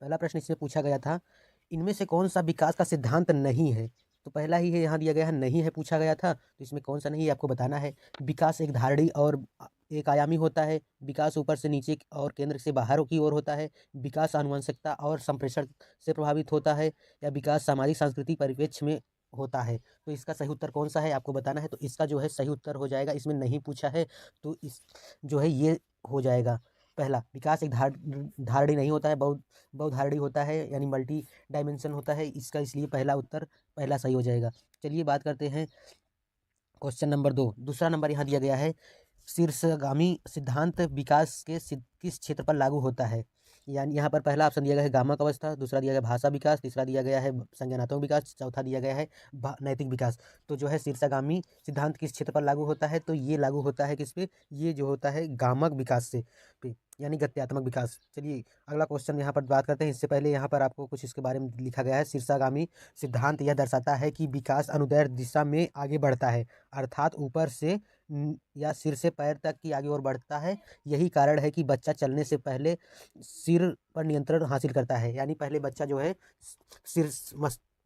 पहला प्रश्न इसमें पूछा गया था, इनमें से कौन सा विकास का सिद्धांत नहीं है। तो पहला ही है, यहाँ दिया गया है नहीं है, पूछा गया था, तो इसमें कौन सा नहीं है आपको बताना है। विकास एक धारणी और एक आयामी होता है। विकास ऊपर से नीचे और केंद्र से बाहर की ओर होता है। विकास आनुवंशिकता और संप्रेषण से प्रभावित होता है, या विकास सामाजिक सांस्कृतिक परिप्रेक्ष्य में होता है। तो इसका सही उत्तर कौन सा है आपको बताना है। तो इसका जो है सही उत्तर हो जाएगा, इसमें नहीं पूछा है तो इस जो है ये हो जाएगा पहला। विकास एक धारणी नहीं होता है, बहुधारणी होता है, यानी मल्टी डायमेंशन होता है इसका, इसलिए पहला उत्तर पहला सही हो जाएगा। चलिए बात करते हैं क्वेश्चन नंबर 2। दूसरा नंबर यहाँ दिया गया है, शीर्षगामी सिद्धांत विकास के किस क्षेत्र पर लागू होता है। यानी यहाँ पर पहला ऑप्शन दिया गया है गामक अवस्था, दूसरा दिया गया भाषा विकास, तीसरा दिया गया है संज्ञानात्मक विकास, चौथा दिया गया है नैतिक विकास। तो जो है शीर्षगामी सिद्धांत किस क्षेत्र पर लागू होता है, तो ये लागू होता है किस पे, ये जो होता है गामक विकास से पे, यानी गत्यात्मक विकास। चलिए अगला क्वेश्चन यहाँ पर बात करते हैं। इससे पहले यहाँ पर आपको कुछ इसके बारे में लिखा गया है। शीर्षगामी सिद्धांत यह दर्शाता है कि विकास अनुदैर्घ्य दिशा में आगे बढ़ता है, अर्थात ऊपर से या सिर से पैर तक की आगे ओर बढ़ता है। यही कारण है कि बच्चा चलने से पहले सिर पर नियंत्रण हासिल करता है, यानी पहले बच्चा जो है सिर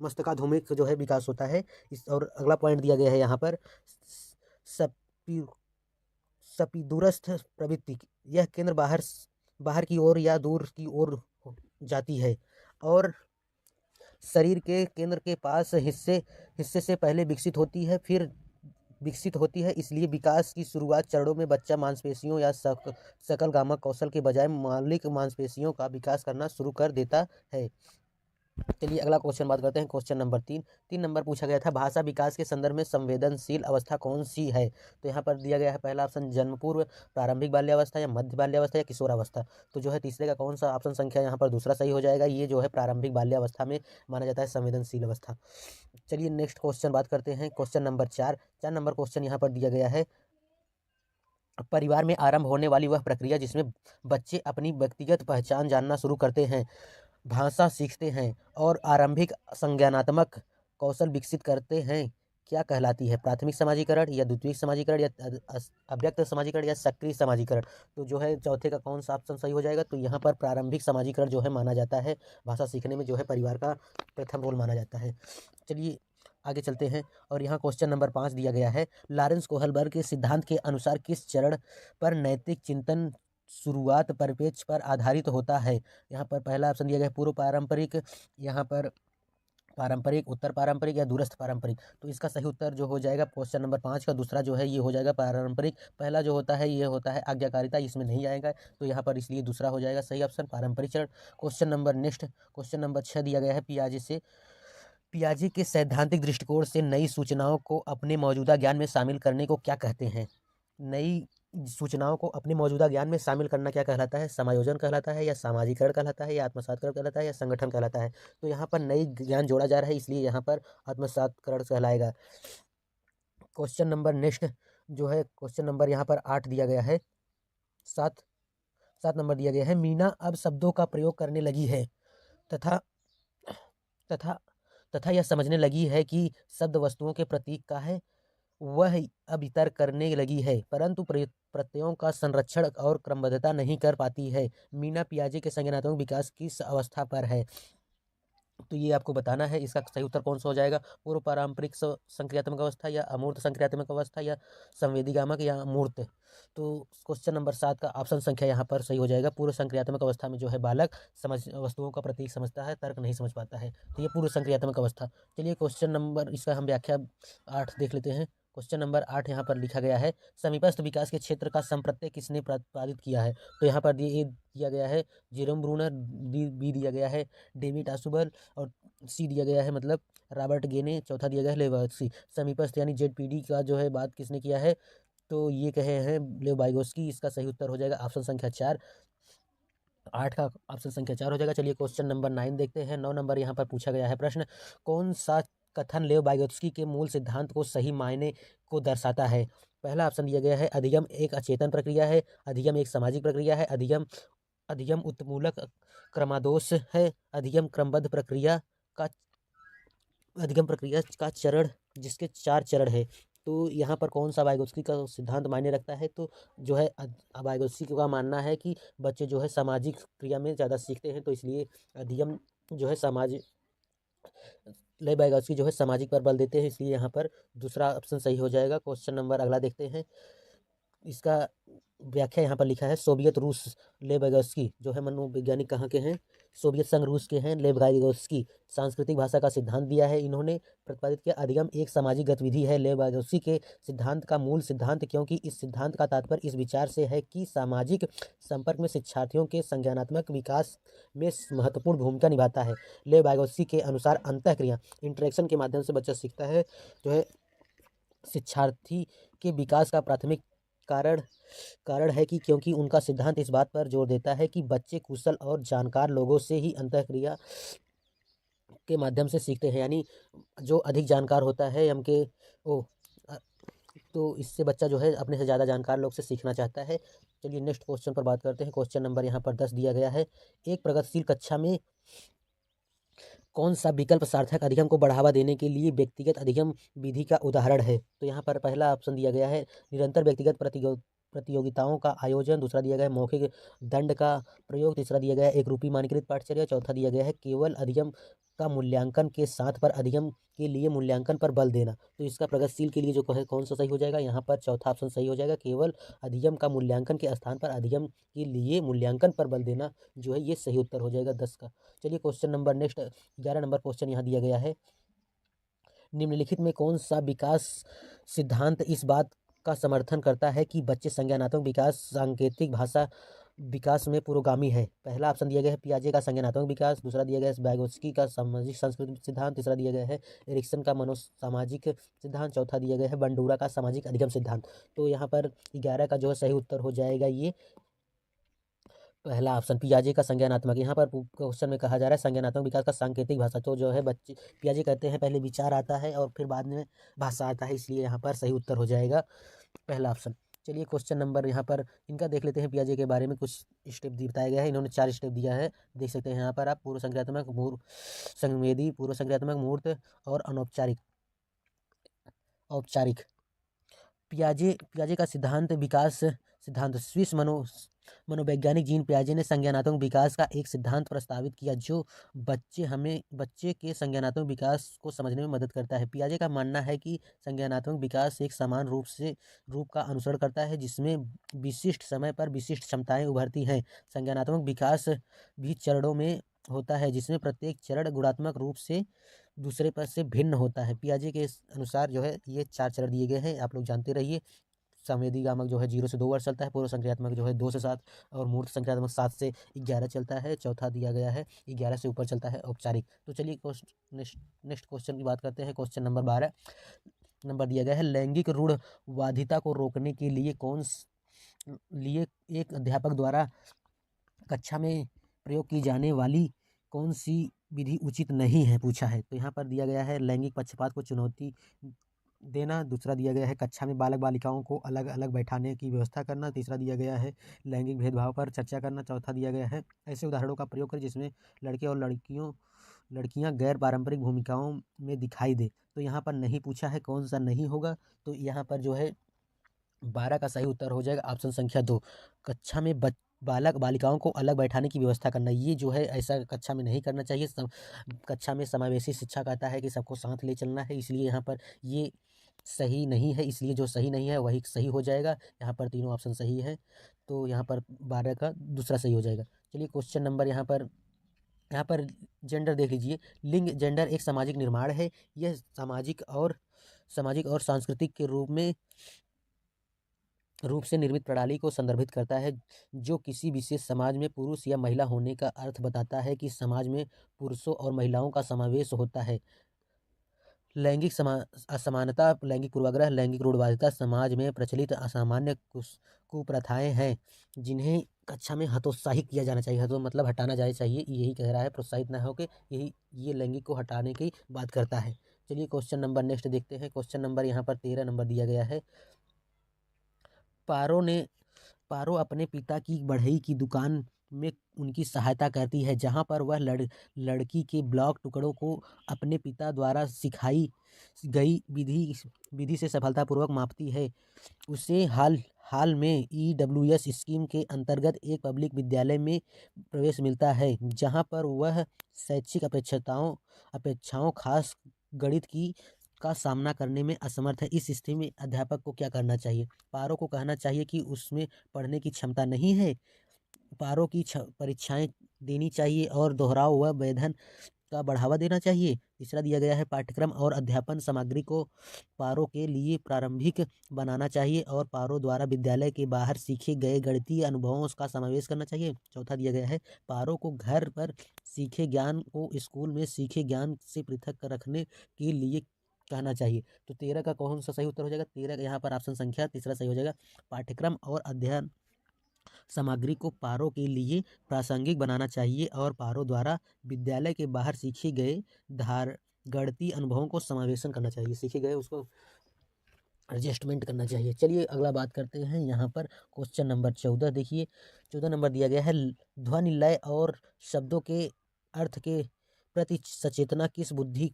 मस्तकाधुमिक जो है विकास होता है। इस और अगला पॉइंट दिया गया है यहाँ पर, सपी सपीदुरस्थ प्रवृत्ति, यह केंद्र बाहर की ओर या दूर की ओर जाती है और शरीर के केंद्र के पास हिस्से से पहले विकसित होती है। इसलिए विकास की शुरुआत चरणों में बच्चा मांसपेशियों या सकल गामक कौशल के बजाय मौलिक मांसपेशियों का विकास करना शुरू कर देता है। चलिए अगला क्वेश्चन बात करते हैं। क्वेश्चन नंबर 3 नंबर पूछा गया था, भाषा विकास के संदर्भ में संवेदनशील अवस्था कौन सी है। तो यहाँ पर दिया गया है पहला ऑप्शन जन्म पूर्व, प्रारंभिक बाल्यावस्था, या मध्य बाल्यावस्था, या किशोरावस्था। तो जो है तीसरे का कौन सा ऑप्शन संख्या यहाँ पर दूसरा सही हो जाएगा। ये जो है प्रारंभिक बाल्यावस्था में माना जाता है संवेदनशील अवस्था। चलिए नेक्स्ट क्वेश्चन बात करते हैं। क्वेश्चन नंबर 4 नंबर क्वेश्चन यहाँ पर दिया गया है, परिवार में आरंभ होने वाली वह प्रक्रिया जिसमें बच्चे अपनी व्यक्तिगत पहचान जानना शुरू करते हैं, भाषा सीखते हैं और आरंभिक संज्ञानात्मक कौशल विकसित करते हैं, क्या कहलाती है। प्राथमिक समाजीकरण, या द्वितीयक समाजीकरण, या अव्यक्त समाजीकरण, या सक्रिय समाजीकरण। तो जो है चौथे का कौन सा ऑप्शन सही हो जाएगा। तो यहाँ पर प्रारंभिक समाजीकरण जो है माना जाता है, भाषा सीखने में जो है परिवार का प्रथम रोल माना जाता है। चलिए आगे चलते हैं और यहाँ क्वेश्चन नंबर 5 दिया गया है, लॉरेंस कोहलबर्ग के सिद्धांत के अनुसार किस चरण पर नैतिक चिंतन शुरुआत परिप्रेक्ष्य पर आधारित होता है। यहाँ पर पहला ऑप्शन दिया गया है पूर्व पारंपरिक, यहाँ पर पारंपरिक, उत्तर पारंपरिक, या दूरस्थ पारंपरिक। तो इसका सही उत्तर जो हो जाएगा क्वेश्चन नंबर 5 का दूसरा जो है ये हो जाएगा पारंपरिक। पहला जो होता है ये होता है आज्ञाकारिता, इसमें नहीं आएगा, तो यहाँ पर इसलिए दूसरा हो जाएगा सही ऑप्शन पारंपरिक चरण। क्वेश्चन नंबर 6 दिया गया है, पियाजे के सैद्धांतिक दृष्टिकोण से नई सूचनाओं को अपने मौजूदा ज्ञान में शामिल करने को क्या कहते हैं। नई सूचनाओं को अपने मौजूदा ज्ञान में शामिल करना क्या कहलाता है, समायोजन कहलाता है, या सामाजिकरण कहलाता है, या आत्मसातकरण कहलाता है, या संगठन कहलाता है। तो यहाँ पर नई ज्ञान जोड़ा जा रहा है, इसलिए यहाँ पर आत्मसातकरण कहलाएगा। क्वेश्चन नंबर नेक्स्ट जो है क्वेश्चन नंबर यहाँ पर 8 दिया गया है, 7 नंबर दिया गया है, मीना अब शब्दों का प्रयोग करने लगी है तथा तथा तथा यह समझने लगी है कि शब्द वस्तुओं के प्रतीक का है। वह अब तर्क करने लगी है, परंतु प्रत्ययों का संरक्षण और क्रमबद्धता नहीं कर पाती है। मीना पियाजे के संज्ञानात्मक विकास किस अवस्था पर है। तो ये आपको बताना है, इसका सही उत्तर कौन सा हो जाएगा, पूर्व पारंपरिक संक्रियात्मक अवस्था, या अमूर्त संक्रियात्मक अवस्था, या संवेदीगामक, या अमूर्त। तो क्वेश्चन नंबर 7 का ऑप्शन संख्या यहाँ पर सही हो जाएगा। पूर्व संक्रियात्मक अवस्था में जो है बालक वस्तुओं का प्रतीक समझता है, तर्क नहीं समझ पाता है, तो ये पूर्व संक्रियात्मक अवस्था। चलिए क्वेश्चन नंबर इसका हम व्याख्या 8 देख लेते हैं। क्वेश्चन नंबर 8 यहाँ पर लिखा गया है, समीपस्थ विकास के क्षेत्र का संप्रत्यय किसने प्रतिपादित किया है। तो यहाँ पर दिया गया है जेरोम ब्रूनर, बी दिया गया है डेविड आसुबल, और सी दिया गया है मतलब रॉबर्ट गेने, चौथा दिया गया है लेवाक्सी। समीपस्थ यानी जेडपीडी का जो है बात किसने किया है, तो ये कहे हैं लेव वाइगोस्की। इसका सही उत्तर हो जाएगा ऑप्शन संख्या 4, 8 का ऑप्शन संख्या 4 हो जाएगा। चलिए क्वेश्चन नंबर 9 देखते हैं। 9 नंबर यहाँ पर पूछा गया है प्रश्न, कौन सा कथन लेव वाइगोत्स्की के मूल सिद्धांत को सही मायने को दर्शाता है। पहला ऑप्शन दिया गया है, अधिगम एक अचेतन प्रक्रिया है, अधिगम एक सामाजिक प्रक्रिया है, अधिगम उत्मूलक क्रमादोष है, अधिगम क्रमबद्ध प्रक्रिया का अधिगम प्रक्रिया का चरण जिसके 4 चरण है। तो यहाँ पर कौन सा वाइगोत्स्की का सिद्धांत मायने रखता है, तो जो है वाइगोत्स्की का मानना है कि बच्चे जो है सामाजिक क्रिया में ज़्यादा सीखते हैं, तो इसलिए अधिगम जो है समाज ले वाइगोत्स्की जो है सामाजिक पर बल देते हैं, इसलिए यहाँ पर दूसरा ऑप्शन सही हो जाएगा। क्वेश्चन नंबर अगला देखते हैं। इसका व्याख्या यहाँ पर लिखा है सोवियत रूस लेव वाइगोत्स्की जो है मनोवैज्ञानिक कहाँ के हैं, सोवियत संघ रूस के हैं। लेव वाइगोत्स्की सांस्कृतिक भाषा का सिद्धांत दिया है इन्होंने, प्रतिपादित किया अधिगम एक सामाजिक गतिविधि है। लेव वाइगोत्स्की के सिद्धांत का मूल सिद्धांत, क्योंकि इस सिद्धांत का तात्पर्य इस विचार से है कि सामाजिक संपर्क में शिक्षार्थियों के संज्ञानात्मक विकास में महत्वपूर्ण भूमिका निभाता है। लेव वाइगोत्स्की के अनुसार अंतःक्रिया इंटरेक्शन के माध्यम से बच्चा सीखता है, जो है शिक्षार्थी के विकास का प्राथमिक कारण है कि क्योंकि उनका सिद्धांत इस बात पर जोर देता है कि बच्चे कुशल और जानकार लोगों से ही अंतःक्रिया के माध्यम से सीखते हैं, यानी जो अधिक जानकार होता है तो इससे बच्चा जो है अपने से ज़्यादा जानकार लोग से सीखना चाहता है। चलिए नेक्स्ट क्वेश्चन पर बात करते हैं। क्वेश्चन नंबर यहाँ पर 10 दिया गया है। एक प्रगतिशील कक्षा में कौन सा विकल्प सार्थक अधिगम को बढ़ावा देने के लिए व्यक्तिगत अधिगम विधि का उदाहरण है, तो यहाँ पर पहला ऑप्शन दिया गया है निरंतर व्यक्तिगत प्रतियोगिताओं का आयोजन, दूसरा दिया गया है मौखिक दंड का प्रयोग, तीसरा दिया गया है एक रूपी मानकीकृत पाठचर्या, चौथा दिया गया है केवल अधिगम का मूल्यांकन के साथ पर अधिगम के लिए मूल्यांकन पर बल देना। तो इसका प्रगतिशील के लिए जो है कौन सा सही हो जाएगा, यहाँ पर चौथा ऑप्शन सही हो जाएगा, केवल अधिगम का मूल्यांकन के स्थान पर अधिगम के लिए मूल्यांकन पर बल देना जो है ये सही उत्तर हो जाएगा 10 का। चलिए question number next 11 number question यहाँ दिया गया है। निम्नलिखित में कौन सा विकास सिद्धांत इस बात का समर्थन करता है कि बच्चे संज्ञानात्मक विकास सांकेतिक भाषा विकास में पुरोगामी है। पहला ऑप्शन दिया गया है पियाजे का संज्ञानात्मक विकास, दूसरा दिया गया है वाइगोत्स्की का सामाजिक सांस्कृतिक सिद्धांत, तीसरा दिया गया है एरिक्सन का मनोसामाजिक सिद्धांत, चौथा दिया गया है बंडूरा का सामाजिक अधिगम सिद्धांत। तो यहाँ पर 11 का जो है सही उत्तर हो जाएगा ये पहला ऑप्शन पियाजे का संज्ञानात्मक। यहाँ पर क्वेश्चन में कहा जा रहा है संज्ञानात्मक विकास का सांकेतिक भाषा, तो जो है बच्चे पियाजे कहते हैं पहले विचार आता है और फिर बाद में भाषा आता है, इसलिए यहाँ पर सही उत्तर हो जाएगा पहला ऑप्शन। चलिए क्वेश्चन नंबर यहाँ पर इनका देख लेते हैं। पियाजे के बारे में कुछ स्टेप बताया गया है, इन्होंने 4 स्टेप दिया है, देख सकते हैं यहाँ पर आप पूर्व संज्ञानात्मक, मूर्त संवेदी, पूर्व संज्ञानात्मक, मूर्त और अनौपचारिक औपचारिक। पियाजे का सिद्धांत विकास सिद्धांत स्विस मनोवैज्ञानिक जीन पियाजे ने संज्ञानात्मक विकास का एक सिद्धांत प्रस्तावित किया जो बच्चे के संज्ञानात्मक विकास को समझने में मदद करता है। पियाजे का मानना है कि संज्ञानात्मक विकास एक समान रूप का अनुसरण करता है जिसमें विशिष्ट समय पर विशिष्ट क्षमताएं उभरती हैं। संज्ञानात्मक विकास भी चरणों में होता है जिसमें प्रत्येक चरण गुणात्मक रूप से दूसरे पर से भिन्न होता है। पियाजे के अनुसार जो है ये 4 चरण दिए गए हैं, आप लोग जानते रहिए। संवेदीगामक जो है 0 से 2 वर्ष चलता है, पूर्व संक्रियात्मक जो है 2 से 7 और मूर्त संक्रियात्मक 7 से 11 चलता है, चौथा दिया गया है 11 से ऊपर चलता है औपचारिक। तो चलिए नेक्स्ट क्वेश्चन की बात करते हैं। क्वेश्चन नंबर 12 नंबर दिया गया है लैंगिक रूढ़वादिता को रोकने के लिए एक अध्यापक द्वारा कक्षा में प्रयोग की जाने वाली कौन सी विधि उचित नहीं है पूछा है। तो यहाँ पर दिया गया है लैंगिक पक्षपात को चुनौती देना, दूसरा दिया गया है कक्षा में बालक बालिकाओं को अलग अलग बैठाने की व्यवस्था करना, तीसरा दिया गया है लैंगिक भेदभाव पर चर्चा करना, चौथा दिया गया है ऐसे उदाहरणों का प्रयोग करें जिसमें लड़के और लड़कियां गैर पारंपरिक भूमिकाओं में दिखाई दे। तो यहाँ पर नहीं पूछा है, कौन सा नहीं होगा, तो यहाँ पर जो है 12 का सही उत्तर हो जाएगा ऑप्शन संख्या 2, कक्षा में बालक बालिकाओं को अलग बैठाने की व्यवस्था करना। ये जो है ऐसा कक्षा में नहीं करना चाहिए। कक्षा में समावेशी शिक्षा कहता है कि सबको साथ ले चलना है, इसलिए यहाँ पर ये सही नहीं है, इसलिए जो सही नहीं है वही सही हो जाएगा। यहाँ पर तीनों ऑप्शन सही है, तो यहाँ पर 12 का दूसरा सही हो जाएगा। चलिए क्वेश्चन नंबर यहाँ पर जेंडर देख लीजिए। लिंग जेंडर एक सामाजिक निर्माण है, यह सामाजिक और सांस्कृतिक के रूप से निर्मित प्रणाली को संदर्भित करता है जो किसी विशेष समाज में पुरुष या महिला होने का अर्थ बताता है कि समाज में पुरुषों और महिलाओं का समावेश होता है। लैंगिक असमानता, लैंगिक पूर्वाग्रह, लैंगिक रूढ़वादिता समाज में प्रचलित असामान्य कुप्रथाएं हैं जिन्हें कक्षा में हतोत्साहित किया जाना चाहिए। तो मतलब हटाना जाना चाहिए, यही कह रहा है, प्रोत्साहित ना होकर ये लैंगिक को हटाने की बात करता है। चलिए क्वेश्चन नंबर नेक्स्ट देखते हैं। क्वेश्चन नंबर यहाँ पर 13 नंबर दिया गया है। पारो अपने पिता की बढ़ई की दुकान में उनकी सहायता करती है, जहाँ पर वह लड़की के ब्लॉक टुकड़ों को अपने पिता द्वारा सिखाई गई विधि से सफलतापूर्वक मापती है। उसे हाल हाल में EWS स्कीम के अंतर्गत एक पब्लिक विद्यालय में प्रवेश मिलता है, जहाँ पर वह शैक्षिक अपेक्षाओं खास गणित की का सामना करने में असमर्थ है। इस स्थिति में अध्यापक को क्या करना चाहिए? पारो को कहना चाहिए कि उसमें पढ़ने की क्षमता नहीं है। पारो की परीक्षाएं देनी चाहिए और दोहराव व वेधन का बढ़ावा देना चाहिए। तीसरा दिया गया है पाठ्यक्रम और अध्यापन सामग्री को पारो के लिए प्रारंभिक बनाना चाहिए और पारो द्वारा विद्यालय के बाहर सीखे गए गणितीय अनुभवों का समावेश करना चाहिए। चौथा दिया गया है पारो को घर पर सीखे ज्ञान को स्कूल में सीखे ज्ञान से पृथक रखने के लिए कहना चाहिए। तो 13 का कौन सा सही उत्तर हो जाएगा? 13 का यहाँ पर ऑप्शन संख्या तीसरा सही हो जाएगा। पाठ्यक्रम और अध्ययन सामग्री को पारो के लिए प्रासंगिक बनाना चाहिए और पारो द्वारा विद्यालय के बाहर सीखे गए गणितीय अनुभवों को समावेशन करना चाहिए। सीखे गए उसको एडजस्टमेंट करना चाहिए। चलिए अगला बात करते हैं यहाँ पर क्वेश्चन नंबर 14 देखिए। 14 नंबर दिया गया है ध्वनि लय और शब्दों के अर्थ के प्रति सचेतना किस बुद्धि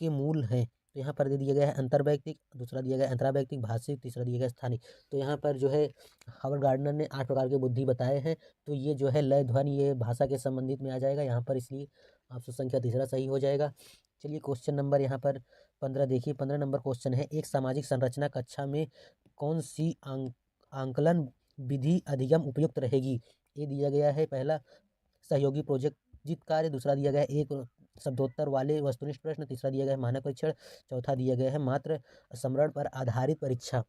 के मूल है? तो यहाँ पर दे दिया गया है अंतर्वैयक्तिक, दूसरा दिया गया है अंतरावैयक्तिक, भाषिक, तीसरा दिया गया है स्थानिक। तो यहाँ पर जो है हावर्ड गार्डनर ने 8 प्रकार के बुद्धि बताए हैं। तो ये जो है लय ध्वनि ये भाषा के संबंधित में आ जाएगा यहाँ पर, इसलिए ऑप्शन संख्या तीसरा सही हो जाएगा। चलिए क्वेश्चन नंबर यहाँ पर 15 देखिए। 15 नंबर क्वेश्चन है एक सामाजिक संरचना कक्षा में कौन सी आंकलन विधि अधिगम उपयुक्त रहेगी? ये दिया गया है पहला सहयोगी प्रोजेक्ट कार्य, दूसरा दिया गया है एक शब्दोत्तर वाले वस्तुनिष्ठ प्रश्न, तीसरा दिया गया है मानक परीक्षण, चौथा दिया गया है मात्र स्मरण पर आधारित परीक्षा।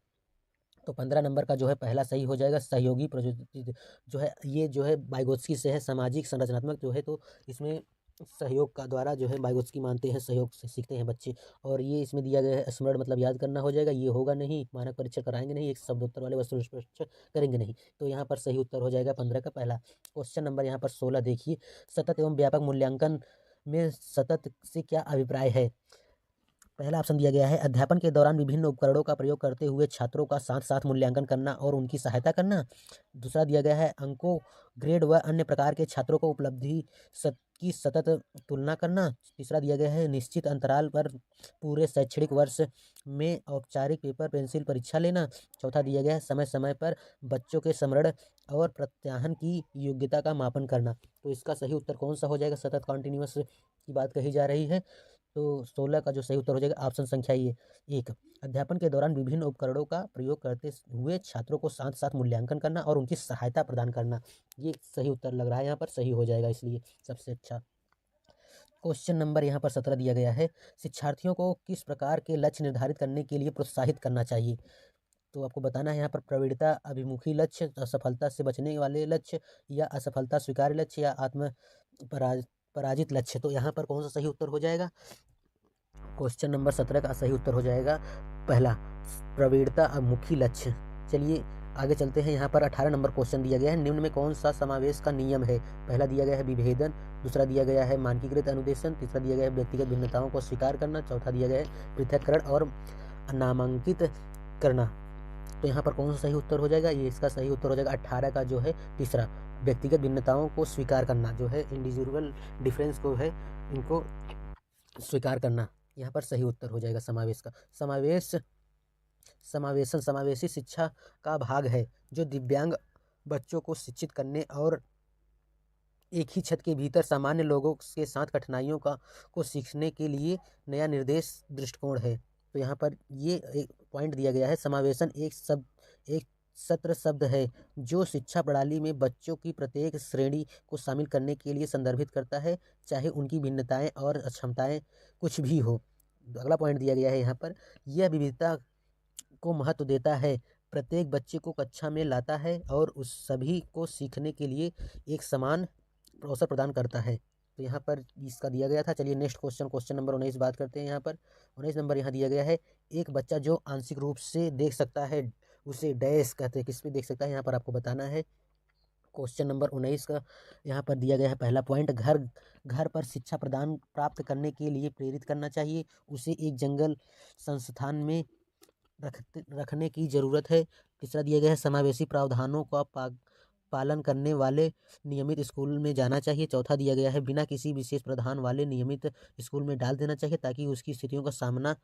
तो 15 नंबर का जो है पहला सही हो जाएगा सहयोगी प्रोजेक्ट जो है ये जो है वाइगोत्स्की से है सामाजिक संरचनात्मक जो है, तो इसमें सहयोग का द्वारा जो है वाइगोत्स्की मानते हैं सहयोग से सीखते हैं बच्चे। और ये इसमें दिया गया है स्मरण मतलब याद करना हो जाएगा, ये होगा नहीं, मानक परीक्षण कराएंगे नहीं, एक शब्दोत्तर वाले वस्तुनिष्ठ परीक्षण करेंगे नहीं। तो यहाँ पर सही उत्तर हो जाएगा 15 का पहला। क्वेश्चन नंबर यहाँ पर 16 देखिए। सतत एवं व्यापक मूल्यांकन में सतत से क्या अभिप्राय है? पहला ऑप्शन दिया गया है अध्यापन के दौरान विभिन्न उपकरणों का प्रयोग करते हुए छात्रों का साथ साथ मूल्यांकन करना और उनकी सहायता करना। दूसरा दिया गया है अंकों ग्रेड व अन्य प्रकार के छात्रों को उपलब्धि की सतत तुलना करना। तीसरा दिया गया है निश्चित अंतराल पर पूरे शैक्षणिक वर्ष में औपचारिक पेपर पेंसिल परीक्षा लेना। चौथा दिया गया है समय समय पर बच्चों के स्मरण और प्रत्याहन की योग्यता का मापन करना। तो इसका सही उत्तर कौन सा हो जाएगा? सतत कॉन्टिन्यूअस की बात कही जा रही है। तो 16 का जो सही उत्तर हो जाएगा ऑप्शन संख्या ये एक, अध्यापन के दौरान विभिन्न उपकरणों का प्रयोग करते हुए छात्रों को साथ साथ मूल्यांकन करना और उनकी सहायता प्रदान करना। ये सही उत्तर लग रहा है यहाँ पर, सही हो जाएगा इसलिए सबसे अच्छा। क्वेश्चन नंबर यहाँ पर 17 दिया गया है शिक्षार्थियों को किस प्रकार के लक्ष्य निर्धारित करने के लिए प्रोत्साहित करना चाहिए? तो आपको बताना है यहाँ पर प्रवृत्ता अभिमुखी लक्ष्य, असफलता से बचने वाले लक्ष्य, या असफलता स्वीकार्य लक्ष्य, या आत्म पराजित लक्ष्य। तो यहाँ पर कौन सा सही उत्तर हो जाएगा? क्वेश्चन नंबर 17 का सही उत्तर हो जाएगा पहला प्रवृत्ता अभिमुखी लक्ष्य। चलिए आगे चलते हैं। यहाँ पर 18 नंबर क्वेश्चन दिया गया है निम्न में कौन सा समावेश का नियम है? पहला दिया गया है विभेदन, दूसरा दिया गया है मानकीकृत अनुदेशन, तीसरा दिया गया है व्यक्तिगत भिन्नताओं को स्वीकार करना, चौथा दिया गया है पृथक्करण और नामांकित करना। तो यहाँ पर कौन सा सही उत्तर हो जाएगा? ये इसका सही उत्तर हो जाएगा 18 का जो है तीसरा, व्यक्तिगत भिन्नताओं को स्वीकार करना, जो है इंडिविजुअल डिफरेंस को है इनको स्वीकार करना। यहाँ पर सही उत्तर हो जाएगा समावेश का। समावेशी शिक्षा का भाग है जो दिव्यांग बच्चों को शिक्षित करने और एक ही छत के भीतर सामान्य लोगों के साथ कठिनाइयों को सीखने के लिए नया निर्देश दृष्टिकोण है। तो यहाँ पर ये एक पॉइंट दिया गया है समावेशन एक सत्र शब्द है जो शिक्षा प्रणाली में बच्चों की प्रत्येक श्रेणी को शामिल करने के लिए संदर्भित करता है, चाहे उनकी भिन्नताएं और अक्षमताएं कुछ भी हो। अगला पॉइंट दिया गया है यहाँ पर यह विविधता को महत्व देता है, प्रत्येक बच्चे को कक्षा में लाता है और उस सभी को सीखने के लिए एक समान अवसर प्रदान करता है। तो यहाँ पर इसका दिया गया था। चलिए नेक्स्ट क्वेश्चन नंबर 19 बात करते हैं। यहाँ पर 19 नंबर यहाँ दिया गया है एक बच्चा जो आंशिक रूप से देख सकता है उसे डैश कहते हैं, किस पे देख सकता है यहाँ पर आपको बताना है। क्वेश्चन नंबर 19 का यहाँ पर दिया गया है पहला पॉइंट घर पर शिक्षा प्रदान प्राप्त करने के लिए प्रेरित करना चाहिए, उसे एक जंगल संस्थान में रखने की ज़रूरत है। तीसरा दिया गया है समावेशी प्रावधानों का पालन करने वाले नियमित स्कूल में जाना चाहिए। चौथा दिया गया है बिना किसी विशेष प्रावधान वाले नियमित स्कूल में डाल देना चाहिए ताकि उसकी स्थितियों का सामना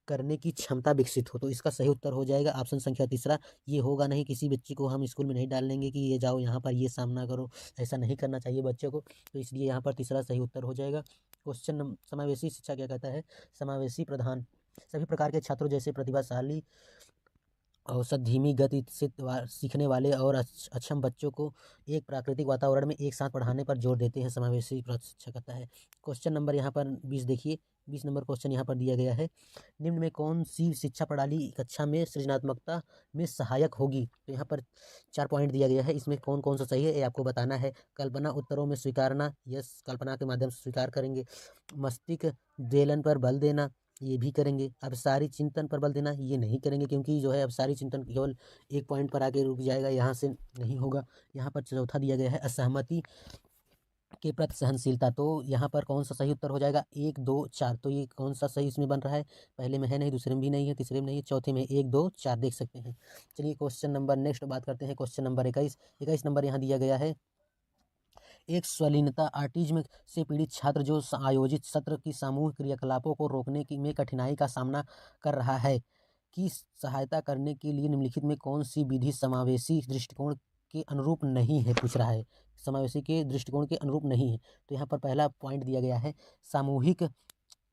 करने की क्षमता विकसित हो। तो इसका सही उत्तर हो जाएगा ऑप्शन संख्या तीसरा। ये होगा नहीं, किसी बच्चे को हम स्कूल में नहीं डाल देंगे कि ये जाओ यहाँ पर ये सामना करो, ऐसा नहीं करना चाहिए बच्चे को। तो इसलिए यहाँ पर तीसरा सही उत्तर हो जाएगा। क्वेश्चन समावेशी शिक्षा क्या कहता है? समावेशी प्रधान सभी प्रकार के छात्रों जैसे प्रतिभाशाली, औसत धीमी गति से सीखने वाले और अक्षम बच्चों को एक प्राकृतिक वातावरण में एक साथ पढ़ाने पर जोर देते हैं, समावेशी शिक्षा कहता है। क्वेश्चन नंबर यहाँ पर 20 देखिए, 20 नंबर क्वेश्चन यहाँ पर दिया गया है, निम्न में कौन सी शिक्षा प्रणाली कक्षा में सृजनात्मकता में सहायक होगी? तो यहाँ पर 4 पॉइंट दिया गया है, इसमें कौन कौन सा सही है ये आपको बताना है। कल्पना उत्तरों में स्वीकारना, यस कल्पना के माध्यम से स्वीकार करेंगे। मस्तिष्क बेलन पर बल देना, ये भी करेंगे। अभिसारी चिंतन पर बल देना, ये नहीं करेंगे क्योंकि जो है अभिसारी चिंतन केवल एक पॉइंट पर आके रुक जाएगा, यहाँ से नहीं होगा। यहाँ पर चौथा दिया गया है असहमति के प्रति सहनशीलता, तो यहाँ पर कौन सा सही उत्तर हो जाएगा? 1 2 4। तो ये कौन सा सही इसमें बन रहा है? पहले में है नहीं, दूसरे में भी नहीं है, तीसरे में नहीं है, चौथे में 1 2 4 देख सकते हैं। चलिए क्वेश्चन नंबर नेक्स्ट बात करते हैं। क्वेश्चन नंबर 21 नंबर यहाँ दिया गया है, एक स्वलीनता ऑटिज्म से पीड़ित छात्र जो आयोजित सत्र की सामूहिक क्रियाकलापों को रोकने की में कठिनाई का सामना कर रहा है की सहायता करने के लिए निम्नलिखित में कौन सी विधि समावेशी दृष्टिकोण के अनुरूप नहीं है, पूछ रहा है। समावेशी के दृष्टिकोण के अनुरूप नहीं है। तो यहाँ पर पहला पॉइंट दिया गया है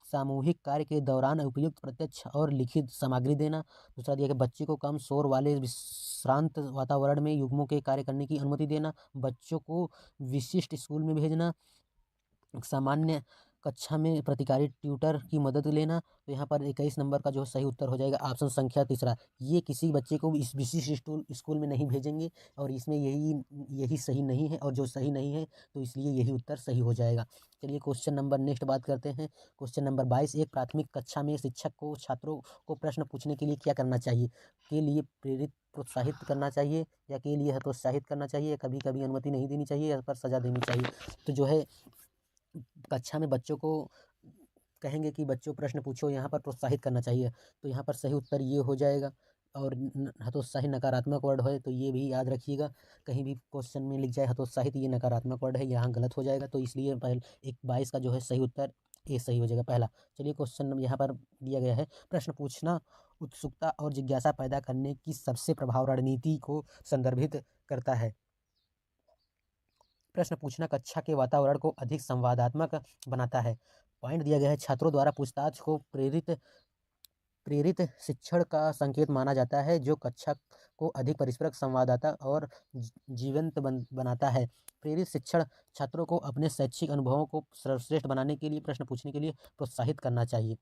सामूहिक कार्य के दौरान उपयुक्त प्रत्यक्ष और लिखित सामग्री देना। दूसरा दिया गया बच्चे को कम शोर वाले विश्रांत वातावरण में युग्मों के कार्य करने की अनुमति देना। बच्चों को विशिष्ट स्कूल में भेजना। सामान्य कक्षा में प्रतिकारी ट्यूटर की मदद लेना। तो यहाँ पर 21 नंबर का जो सही उत्तर हो जाएगा ऑप्शन संख्या तीसरा। ये किसी बच्चे को इस विशिष्ट स्कूल में नहीं भेजेंगे और इसमें यही सही नहीं है, और जो सही नहीं है तो इसलिए यही उत्तर सही हो जाएगा। चलिए क्वेश्चन नंबर नेक्स्ट बात करते हैं। क्वेश्चन नंबर 22, एक प्राथमिक कक्षा में शिक्षक को छात्रों को प्रश्न पूछने के लिए क्या करना चाहिए? के लिए प्रोत्साहित करना चाहिए, या के लिए हतोत्साहित करना चाहिए, कभी कभी अनुमति नहीं देनी चाहिए, या पर सजा देनी चाहिए? तो जो है कक्षा में बच्चों को कहेंगे कि बच्चों प्रश्न पूछो, यहाँ पर प्रोत्साहित करना चाहिए। तो यहाँ पर सही उत्तर ये हो जाएगा। और हतोत्साही नकारात्मक वर्ड है तो ये भी याद रखिएगा, कहीं भी क्वेश्चन में लिख जाए हतोत्साहित, ये नकारात्मक वर्ड है, यहाँ गलत हो जाएगा। तो इसलिए पहले 22 का जो है सही उत्तर ए सही हो जाएगा पहला। चलिए क्वेश्चन यहाँ पर दिया गया है, प्रश्न पूछना उत्सुकता और जिज्ञासा पैदा करने की सबसे प्रभावी रणनीति को संदर्भित करता है। प्रश्न पूछना कक्षा के वातावरण को अधिक संवादात्मक बनाता है। पॉइंट दिया गया है, छात्रों द्वारा पूछताछ को प्रेरित शिक्षण का संकेत माना जाता है जो कक्षा को अधिक परिष्कृत, संवाददाता और जीवंत बनाता है। प्रेरित शिक्षण छात्रों को अपने शैक्षिक अनुभवों को सर्वश्रेष्ठ बनाने के लिए प्रश्न पूछने के लिए प्रोत्साहित करना चाहिए।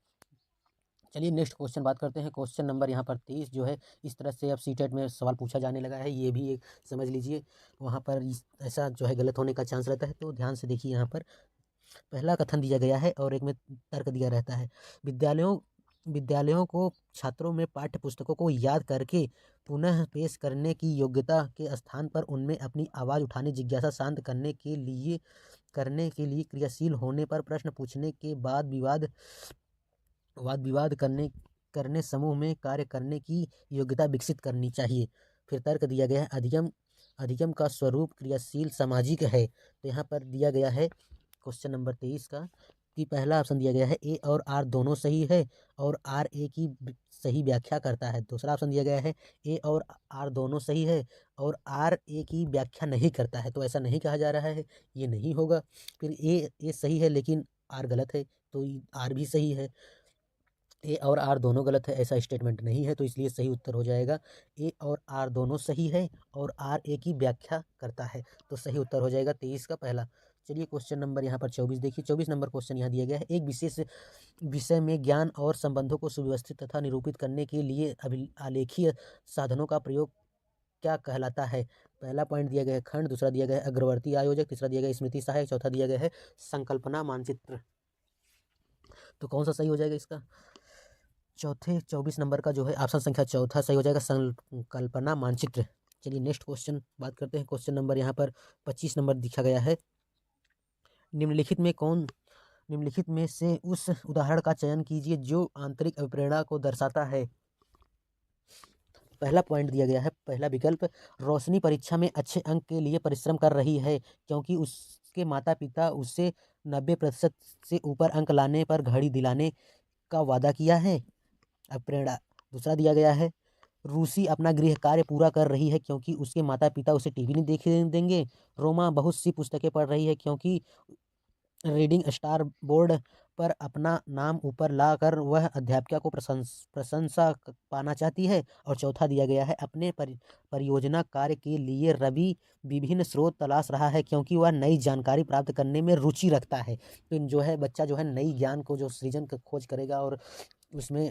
चलिए नेक्स्ट क्वेश्चन बात करते हैं। क्वेश्चन नंबर यहाँ पर 23 जो है, इस तरह से अब सीटेट में सवाल पूछा जाने लगा है, ये भी एक समझ लीजिए। वहाँ पर ऐसा जो है गलत होने का चांस रहता है, तो ध्यान से देखिए। यहाँ पर पहला कथन दिया गया है और एक में तर्क दिया रहता है। विद्यालयों को छात्रों में पाठ्य पुस्तकों को याद करके पुनः पेश करने की योग्यता के स्थान पर उनमें अपनी आवाज़ उठाने, जिज्ञासा शांत करने के लिए क्रियाशील होने पर प्रश्न पूछने के बाद वाद विवाद करने समूह में कार्य करने की योग्यता विकसित करनी चाहिए। फिर तर्क दिया गया है, अधिगम का स्वरूप क्रियाशील सामाजिक है। तो यहाँ पर दिया गया है क्वेश्चन नंबर 23 का कि पहला ऑप्शन दिया गया है ए और आर दोनों सही है और आर ए की सही व्याख्या करता है। दूसरा ऑप्शन दिया गया है ए और आर दोनों सही है और आर ए की व्याख्या नहीं करता है। तो ऐसा नहीं कहा जा रहा है, ये नहीं होगा। फिर ए सही है लेकिन आर गलत है, तो आर भी सही है। ए और आर दोनों गलत है, ऐसा स्टेटमेंट नहीं है, तो इसलिए सही उत्तर हो जाएगा ए और आर दोनों सही है और आर ए की व्याख्या करता है। तो सही उत्तर हो जाएगा 23 का पहला। चलिए क्वेश्चन नंबर यहाँ पर 24 देखिए। 24 नंबर क्वेश्चन यहाँ दिया गया है, एक विशेष विषय में ज्ञान और संबंधों को सुव्यवस्थित तथा निरूपित करने के लिए आलेखीय साधनों का प्रयोग क्या कहलाता है? पहला पॉइंट दिया गया है खंड, दूसरा दिया गया है अग्रवर्ती आयोजक, तीसरा दिया गया है स्मृति सहायक, चौथा दिया गया है संकल्पना मानचित्र। तो कौन सा सही हो जाएगा इसका? 24 नंबर का जो है ऑप्शन संख्या चौथा सही हो जाएगा, संकल्पना मानचित्र। चलिए नेक्स्ट क्वेश्चन बात करते हैं। क्वेश्चन नंबर यहाँ पर 25 नंबर दिखा गया है, निम्नलिखित में से उस उदाहरण का चयन कीजिए जो आंतरिक अभिप्रेरणा को दर्शाता है। पहला पॉइंट दिया गया है, पहला विकल्प, रोशनी परीक्षा में अच्छे अंक के लिए परिश्रम कर रही है क्योंकि उसके माता पिता उसे 90% से ऊपर अंक लाने पर घड़ी दिलाने का वादा किया है। अब प्रेरणा दूसरा दिया गया है, रूसी अपना गृह कार्य पूरा कर रही है क्योंकि उसके माता पिता उसे टीवी नहीं देखने देंगे। रोमा बहुत सी पुस्तकें पढ़ रही है क्योंकि रीडिंग स्टार बोर्ड पर अपना नाम ऊपर लाकर वह अध्यापिका को प्रशंसा पाना चाहती है। और चौथा दिया गया है, अपने परियोजना कार्य के लिए रवि विभिन्न स्रोत तलाश रहा है क्योंकि वह नई जानकारी प्राप्त करने में रुचि रखता है। तो जो है बच्चा जो है नई ज्ञान को जो सृजन का खोज करेगा और उसमें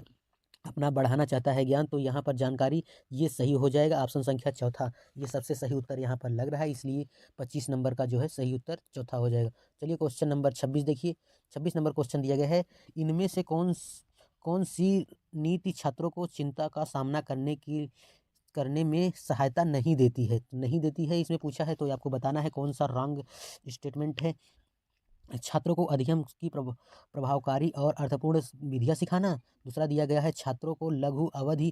अपना बढ़ाना चाहता है ज्ञान, तो यहाँ पर जानकारी ये सही हो जाएगा। ऑप्शन संख्या चौथा ये सबसे सही उत्तर यहाँ पर लग रहा है, इसलिए 25 नंबर का जो है सही उत्तर चौथा हो जाएगा। चलिए क्वेश्चन नंबर 26 देखिए। 26 नंबर क्वेश्चन दिया गया है, इनमें से कौन सी नीति छात्रों को चिंता का सामना करने में सहायता नहीं देती है। नहीं देती है इसमें पूछा है, तो आपको बताना है कौन सा रॉन्ग स्टेटमेंट है। छात्रों को अध्ययन की प्रभावकारी और अर्थपूर्ण विधियां सिखाना। दूसरा दिया गया है, छात्रों को लघु अवधि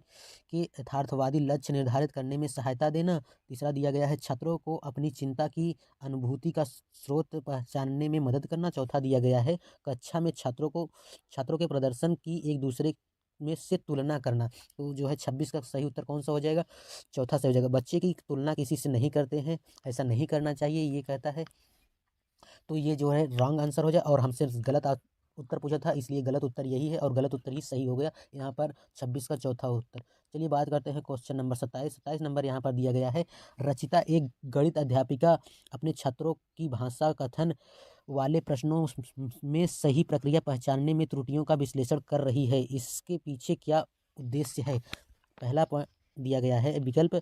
के यथार्थवादी लक्ष्य निर्धारित करने में सहायता देना। तीसरा दिया गया है, छात्रों को अपनी चिंता की अनुभूति का स्रोत पहचानने में मदद करना। चौथा दिया गया है, कक्षा में छात्रों के प्रदर्शन की एक दूसरे में से तुलना करना। तो जो है 26 का सही उत्तर कौन सा हो जाएगा, चौथा सही हो जाएगा। बच्चे की तुलना किसी से नहीं करते हैं, ऐसा नहीं करना चाहिए ये कहता है, तो ये जो है रॉन्ग आंसर हो जाए। और हमसे गलत उत्तर पूछा था, इसलिए गलत उत्तर यही है और गलत उत्तर ही सही हो गया यहाँ पर 26 का चौथा उत्तर। चलिए बात करते हैं क्वेश्चन नंबर 27 नंबर यहाँ पर दिया गया है, रचिता एक गणित अध्यापिका अपने छात्रों की भाषा कथन वाले प्रश्नों में सही प्रक्रिया पहचानने में त्रुटियों का विश्लेषण कर रही है, इसके पीछे क्या उद्देश्य है। पहला पॉइंट दिया गया है विकल्प,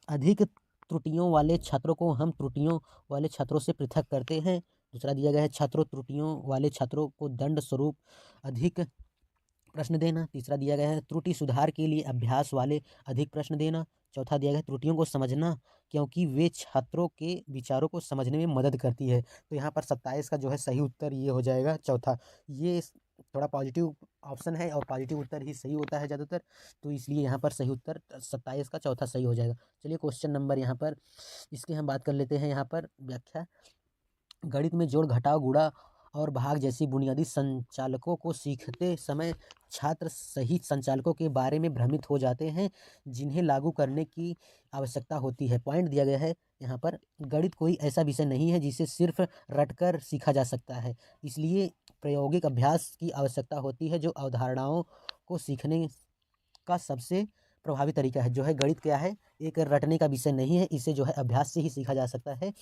अधिक त्रुटियों वाले छात्रों को हम त्रुटियों वाले छात्रों से पृथक करते हैं। दूसरा दिया गया है, त्रुटियों वाले छात्रों को दंड स्वरूप अधिक प्रश्न देना। तीसरा दिया गया है, त्रुटि सुधार के लिए अभ्यास वाले अधिक प्रश्न देना। चौथा दिया गया है, त्रुटियों को समझना क्योंकि वे छात्रों के विचारों को समझने में मदद करती है। तो यहाँ पर 27 का जो है सही उत्तर ये हो जाएगा चौथा। ये थोड़ा पॉजिटिव ऑप्शन है और पॉजिटिव उत्तर ही सही होता है ज़्यादातर, तो इसलिए यहाँ पर सही उत्तर 27 का चौथा सही हो जाएगा। चलिए क्वेश्चन नंबर यहाँ पर इसकी हम बात कर लेते हैं। यहाँ पर व्याख्या, गणित में जोड़ घटाव गुणा और भाग जैसी बुनियादी संचालकों को सीखते समय छात्र सही संचालकों के बारे में भ्रमित हो जाते हैं जिन्हें लागू करने की आवश्यकता होती है। पॉइंट दिया गया है यहाँ पर, गणित कोई ऐसा विषय नहीं है जिसे सिर्फ रटकर सीखा जा सकता है, इसलिए प्रायोगिक अभ्यास की आवश्यकता होती है जो अवधारणाओं को सीखने का सबसे प्रभावी तरीका है। जो है गणित क्या है, एक रटने का विषय नहीं है, इसे जो है अभ्यास से ही सीखा जा सकता है।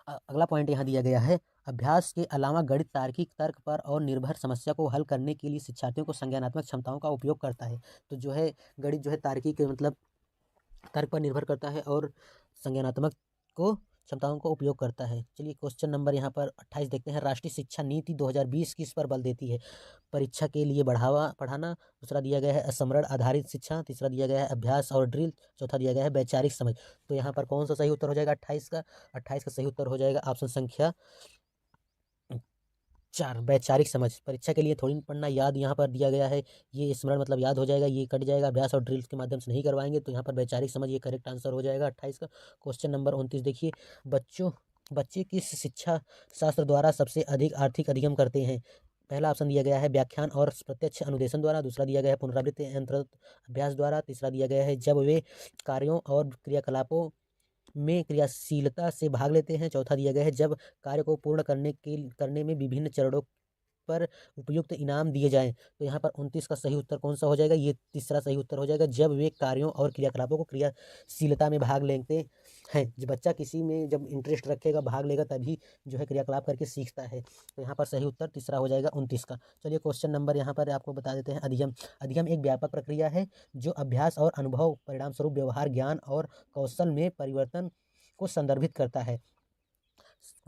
अगला पॉइंट यहाँ दिया गया है, अभ्यास के अलावा गणित तार्किक तर्क पर और निर्भर समस्या को हल करने के लिए शिक्षार्थियों को संज्ञानात्मक क्षमताओं का उपयोग करता है। तो जो है गणित जो है तार्किक मतलब तर्क पर निर्भर करता है और संज्ञानात्मक को क्षमताओं को उपयोग करता है। चलिए क्वेश्चन नंबर यहाँ पर 28 देखते हैं, राष्ट्रीय शिक्षा नीति 2020 किस पर बल देती है। परीक्षा के लिए बढ़ावा पढ़ाना। दूसरा दिया गया है स्मरण आधारित शिक्षा। तीसरा दिया गया है अभ्यास और ड्रिल। चौथा दिया गया है वैचारिक समझ। तो यहाँ पर कौन सा सही उत्तर हो जाएगा 28 का, 28 का सही उत्तर हो जाएगा ऑप्शन संख्या 4 वैचारिक समझ। परीक्षा के लिए थोड़ी पढ़ना, याद यहाँ पर दिया गया है, ये स्मरण मतलब याद हो जाएगा, ये कट जाएगा, अभ्यास और ड्रिल्स के माध्यम से नहीं करवाएंगे, तो यहाँ पर वैचारिक समझ ये करेक्ट आंसर हो जाएगा 28 का। क्वेश्चन नंबर 29 देखिए, बच्चे किस शिक्षा शास्त्र द्वारा सबसे अधिक आर्थिक अधिगम करते हैं। पहला ऑप्शन दिया गया है व्याख्यान और प्रत्यक्ष अनुदेशन द्वारा। दूसरा दिया गया है पुनरावृत्ति अंतर्गत अभ्यास द्वारा। तीसरा दिया गया है जब वे कार्यों और क्रियाकलापों में क्रियाशीलता से भाग लेते हैं। चौथा दिया गया है जब कार्य को पूर्ण करने में विभिन्न चरणों पर उपयुक्त इनाम दिए जाएं। तो यहाँ पर 29 का सही उत्तर कौन सा हो जाएगा, ये तीसरा सही उत्तर हो जाएगा, जब वे कार्यों और क्रियाकलापों को क्रियाशीलता में भाग लेते हैं। जब बच्चा किसी में जब इंटरेस्ट रखेगा, भाग लेगा, तभी जो है क्रियाकलाप करके सीखता है। तो यहाँ पर सही उत्तर तीसरा हो जाएगा 29 का। चलिए क्वेश्चन नंबर यहाँ पर आपको बता देते हैं, अधिगम। अधिगम एक व्यापक प्रक्रिया है जो अभ्यास और अनुभव परिणाम स्वरूप व्यवहार ज्ञान और कौशल में परिवर्तन को संदर्भित करता है।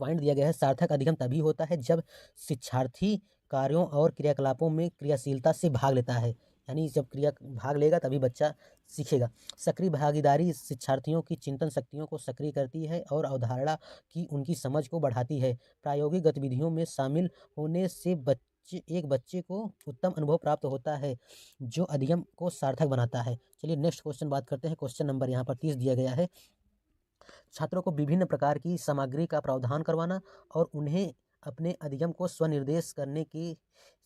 पॉइंट दिया गया है, सार्थक अधिगम तभी होता है जब शिक्षार्थी कार्यों और क्रियाकलापों में क्रियाशीलता से भाग लेता है, यानी जब भाग लेगा तभी बच्चा सीखेगा। सक्रिय भागीदारी शिक्षार्थियों की चिंतन शक्तियों को सक्रिय करती है और अवधारणा की उनकी समझ को बढ़ाती है। प्रायोगिक गतिविधियों में शामिल होने से एक बच्चे को उत्तम अनुभव प्राप्त होता है जो अधिगम को सार्थक बनाता है। चलिए नेक्स्ट क्वेश्चन बात करते हैं। क्वेश्चन नंबर यहाँ पर 30 दिया गया है। छात्रों को विभिन्न प्रकार की सामग्री का प्रावधान करवाना और उन्हें अपने अधिगम को स्वनिर्देश करने की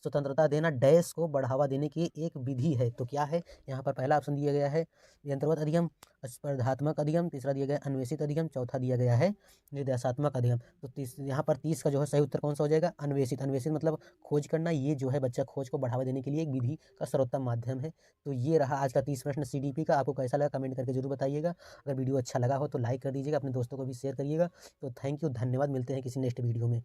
स्वतंत्रता देना डैश को बढ़ावा देने की एक विधि है। तो क्या है? यहाँ पर पहला ऑप्शन दिया गया है यंत्रवत अधिगम, स्पर्धात्मक अधिगम, तीसरा दिया गया है अन्वेषित अधिगम, चौथा दिया गया है निर्देशात्मक अधिगम। तो यहाँ पर 30 का जो है सही उत्तर कौन सा हो जाएगा? अन्वेषित। अन्वेषित मतलब खोज करना। ये जो है बच्चा खोज को बढ़ावा देने के लिए एक विधि का सर्वोत्तम माध्यम है। तो ये रहा आज का 30 प्रश्न CDP का। आपको कैसा लगा कमेंट करके जरूर बताइएगा। अगर वीडियो अच्छा लगा हो तो लाइक कर दीजिएगा, अपने दोस्तों को भी शेयर करिएगा। तो थैंक यू, धन्यवाद। मिलते हैं किसी नेक्स्ट वीडियो में।